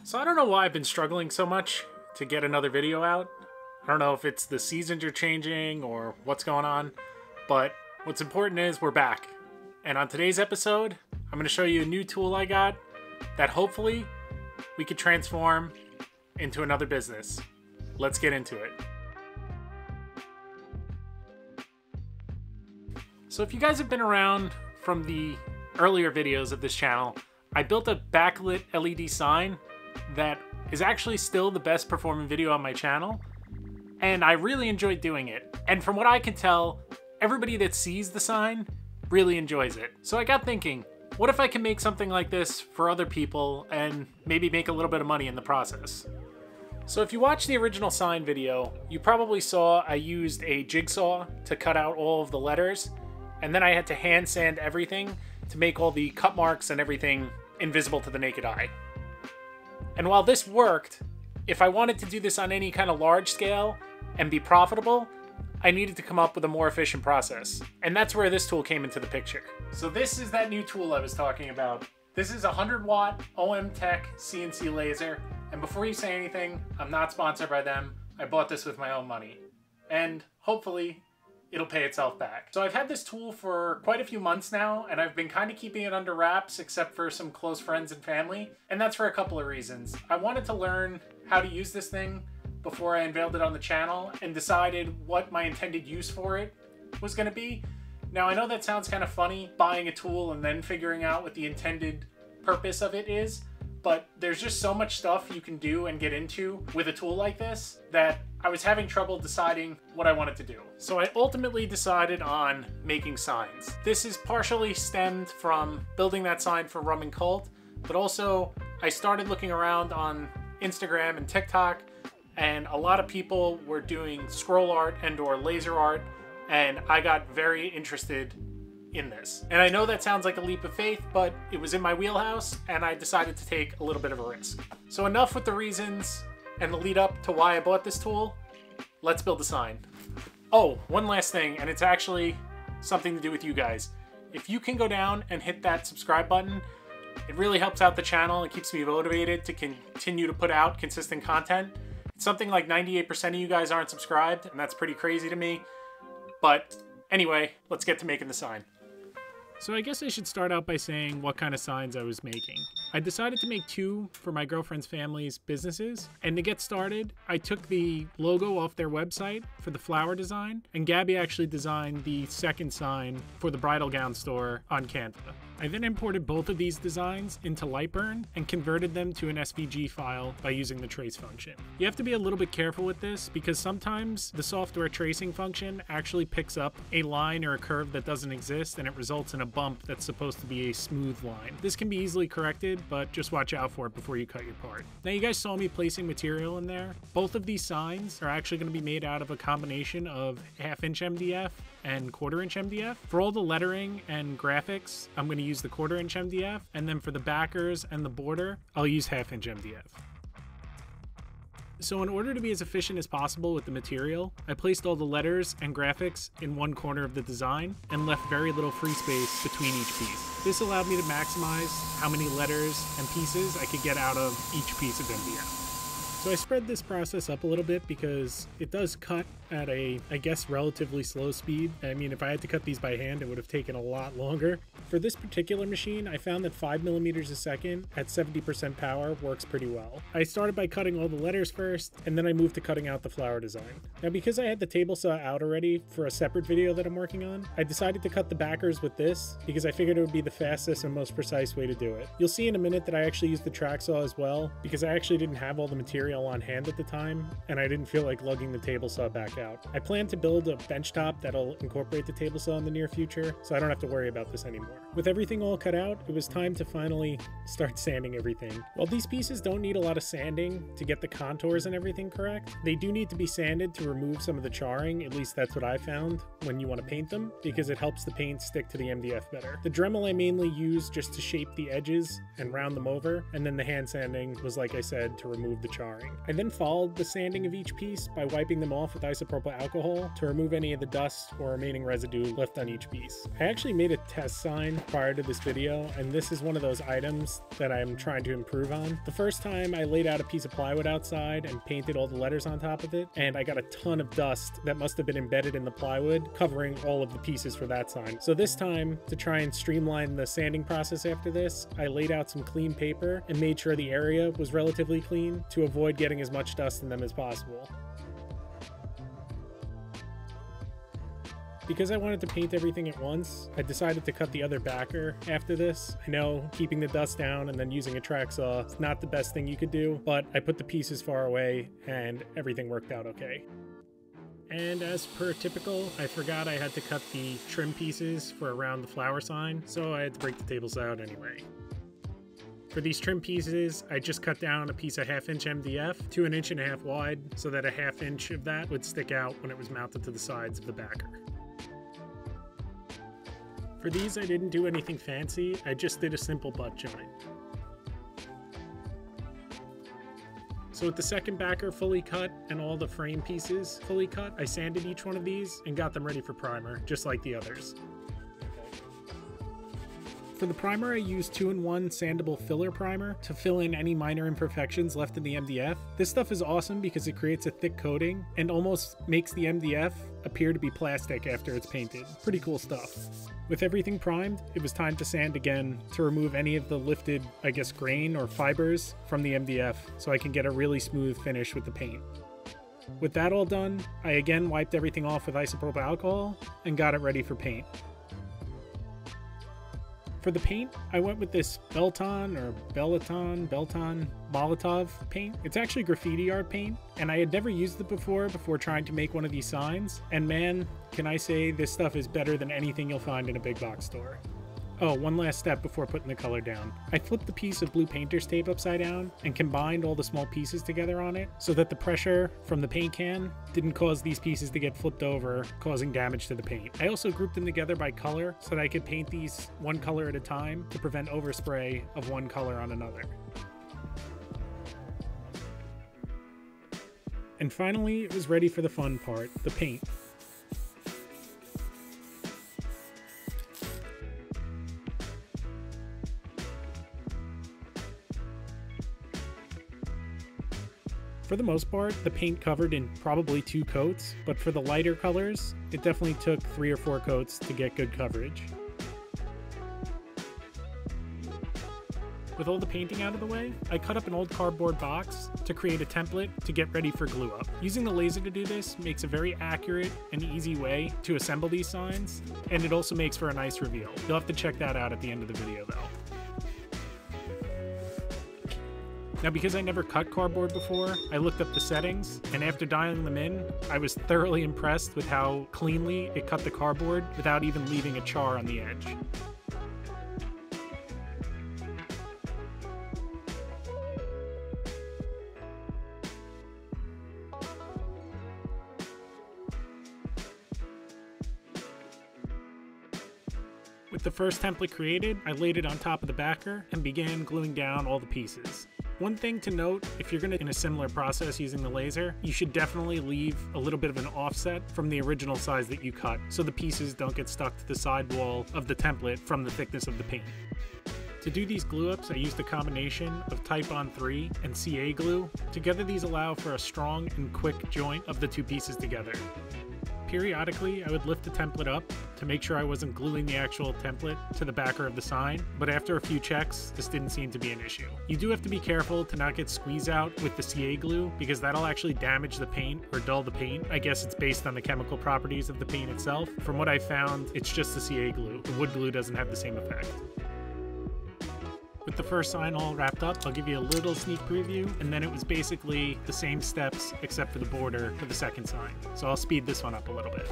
So I don't know why I've been struggling so much to get another video out. I don't know if it's the seasons are changing or what's going on, but what's important is we're back. And on today's episode, I'm going to show you a new tool I got that hopefully we could transform into another business. Let's get into it. So if you guys have been around from the earlier videos of this channel, I built a backlit LED sign that is actually still the best performing video on my channel, and I really enjoyed doing it. And from what I can tell, everybody that sees the sign really enjoys it. So I got thinking, what if I can make something like this for other people and maybe make a little bit of money in the process? So if you watched the original sign video, you probably saw I used a jigsaw to cut out all of the letters, and then I had to hand sand everything to make all the cut marks and everything invisible to the naked eye. And while this worked, if I wanted to do this on any kind of large scale and be profitable, I needed to come up with a more efficient process. And that's where this tool came into the picture. So this is that new tool I was talking about. This is a 100-watt OMTECH CNC laser. And before you say anything, I'm not sponsored by them. I bought this with my own money. And hopefully, it'll pay itself back. So I've had this tool for quite a few months now, and I've been kind of keeping it under wraps except for some close friends and family. And that's for a couple of reasons. I wanted to learn how to use this thing before I unveiled it on the channel and decided what my intended use for it was going to be. Now I know that sounds kind of funny, buying a tool and then figuring out what the intended purpose of it is, but there's just so much stuff you can do and get into with a tool like this that I was having trouble deciding what I wanted to do. So I ultimately decided on making signs. This is partially stemmed from building that sign for Rum and Cult, but also I started looking around on Instagram and TikTok, and a lot of people were doing scroll art and or laser art, and I got very interested in this. And I know that sounds like a leap of faith, but it was in my wheelhouse and I decided to take a little bit of a risk. So enough with the reasons and the lead up to why I bought this tool. Let's build a sign. Oh, one last thing, and it's actually something to do with you guys. If you can go down and hit that subscribe button, it really helps out the channel and keeps me motivated to continue to put out consistent content. It's something like 98% of you guys aren't subscribed, and that's pretty crazy to me. But anyway, let's get to making the sign. So I guess I should start out by saying what kind of signs I was making. I decided to make two for my girlfriend's family's businesses, and to get started, I took the logo off their website for the flower design, and Gabby actually designed the second sign for the bridal gown store on Canva. I then imported both of these designs into Lightburn and converted them to an SVG file by using the trace function. You have to be a little bit careful with this because sometimes the software tracing function actually picks up a line or a curve that doesn't exist and it results in a bump that's supposed to be a smooth line. This can be easily corrected, but just watch out for it before you cut your part. Now you guys saw me placing material in there. Both of these signs are actually going to be made out of a combination of 1/2" MDF and 1/4" MDF. For all the lettering and graphics, I'm going to use the 1/4" MDF, and then for the backers and the border, I'll use 1/2" MDF. So in order to be as efficient as possible with the material, I placed all the letters and graphics in one corner of the design and left very little free space between each piece. This allowed me to maximize how many letters and pieces I could get out of each piece of MDF. So I spread this process up a little bit because it does cut at a, I guess, relatively slow speed. I mean, if I had to cut these by hand, it would have taken a lot longer. For this particular machine, I found that 5mm a second at 70% power works pretty well. I started by cutting all the letters first, and then I moved to cutting out the flower design. Now, because I had the table saw out already for a separate video that I'm working on, I decided to cut the backers with this because I figured it would be the fastest and most precise way to do it. You'll see in a minute that I actually used the track saw as well because I actually didn't have all the material on hand at the time, and I didn't feel like lugging the table saw back out. I plan to build a bench top that'll incorporate the table saw in the near future, so I don't have to worry about this anymore. With everything all cut out, it was time to finally start sanding everything. While these pieces don't need a lot of sanding to get the contours and everything correct, they do need to be sanded to remove some of the charring. At least that's what I found when you want to paint them, because it helps the paint stick to the MDF better. The Dremel I mainly use just to shape the edges and round them over, and then the hand sanding was, like I said, to remove the charring. scarring. I then followed the sanding of each piece by wiping them off with isopropyl alcohol to remove any of the dust or remaining residue left on each piece. I actually made a test sign prior to this video, and this is one of those items that I'm trying to improve on. The first time I laid out a piece of plywood outside and painted all the letters on top of it, and I got a ton of dust that must have been embedded in the plywood, covering all of the pieces for that sign. So this time, to try and streamline the sanding process after this, I laid out some clean paper and made sure the area was relatively clean to avoid getting as much dust in them as possible. Because I wanted to paint everything at once, I decided to cut the other backer after this. I know keeping the dust down and then using a track saw is not the best thing you could do, but I put the pieces far away and everything worked out okay. And as per typical, I forgot I had to cut the trim pieces for around the flower sign, so I had to break the tables out anyway. For these trim pieces, I just cut down a piece of 1/2 inch MDF to 1.5 inches wide so that a 1/2 inch of that would stick out when it was mounted to the sides of the backer. For these, I didn't do anything fancy, I just did a simple butt joint. So with the second backer fully cut and all the frame pieces fully cut, I sanded each one of these and got them ready for primer, just like the others. For the primer, I used 2-in-1 sandable filler primer to fill in any minor imperfections left in the MDF. This stuff is awesome because it creates a thick coating and almost makes the MDF appear to be plastic after it's painted. Pretty cool stuff. With everything primed, it was time to sand again to remove any of the lifted, I guess, grain or fibers from the MDF so I can get a really smooth finish with the paint. With that all done, I again wiped everything off with isopropyl alcohol and got it ready for paint. For the paint, I went with this Belton Molotov paint. It's actually graffiti art paint, and I had never used it before trying to make one of these signs. And man, can I say this stuff is better than anything you'll find in a big box store. Oh, one last step before putting the color down. I flipped the piece of blue painter's tape upside down and combined all the small pieces together on it so that the pressure from the paint can didn't cause these pieces to get flipped over, causing damage to the paint. I also grouped them together by color so that I could paint these one color at a time to prevent overspray of one color on another. And finally, it was ready for the fun part, the paint. For the most part, the paint covered in probably 2 coats, but for the lighter colors, it definitely took 3 or 4 coats to get good coverage. With all the painting out of the way, I cut up an old cardboard box to create a template to get ready for glue up. Using the laser to do this makes a very accurate and easy way to assemble these signs, and it also makes for a nice reveal. You'll have to check that out at the end of the video though. Now, because I never cut cardboard before, I looked up the settings, and after dialing them in, I was thoroughly impressed with how cleanly it cut the cardboard without even leaving a char on the edge. With the first template created, I laid it on top of the backer and began gluing down all the pieces. One thing to note, if you're going to in a similar process using the laser, you should definitely leave a little bit of an offset from the original size that you cut so the pieces don't get stuck to the side wall of the template from the thickness of the paint. To do these glue ups, I used a combination of Type-On 3 and CA glue. Together these allow for a strong and quick joint of the 2 pieces together. Periodically, I would lift the template up to make sure I wasn't gluing the actual template to the backer of the sign, but after a few checks, this didn't seem to be an issue. You do have to be careful to not get squeeze out with the CA glue because that'll actually damage the paint or dull the paint. I guess it's based on the chemical properties of the paint itself. From what I found, it's just the CA glue. The wood glue doesn't have the same effect. With the first sign all wrapped up, I'll give you a little sneak preview, and then it was basically the same steps except for the border for the second sign. So I'll speed this one up a little bit.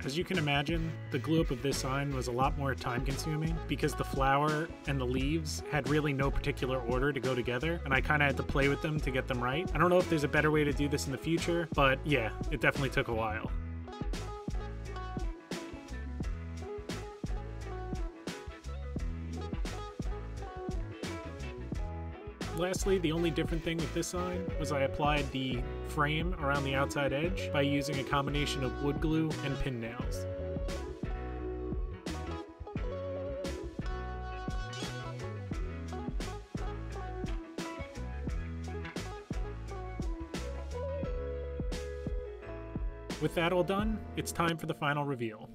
As you can imagine, the glue up of this sign was a lot more time consuming because the flower and the leaves had really no particular order to go together, and I kind of had to play with them to get them right. I don't know if there's a better way to do this in the future, but yeah, it definitely took a while. Lastly, the only different thing with this sign was I applied the frame around the outside edge by using a combination of wood glue and pin nails. With that all done, it's time for the final reveal.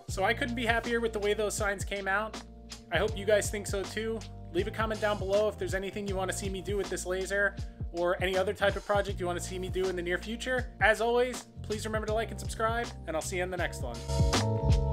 So I couldn't be happier with the way those signs came out. I hope you guys think so too. Leave a comment down below if there's anything you want to see me do with this laser, or any other type of project you want to see me do in the near future. As always, please remember to like and subscribe, and I'll see you in the next one.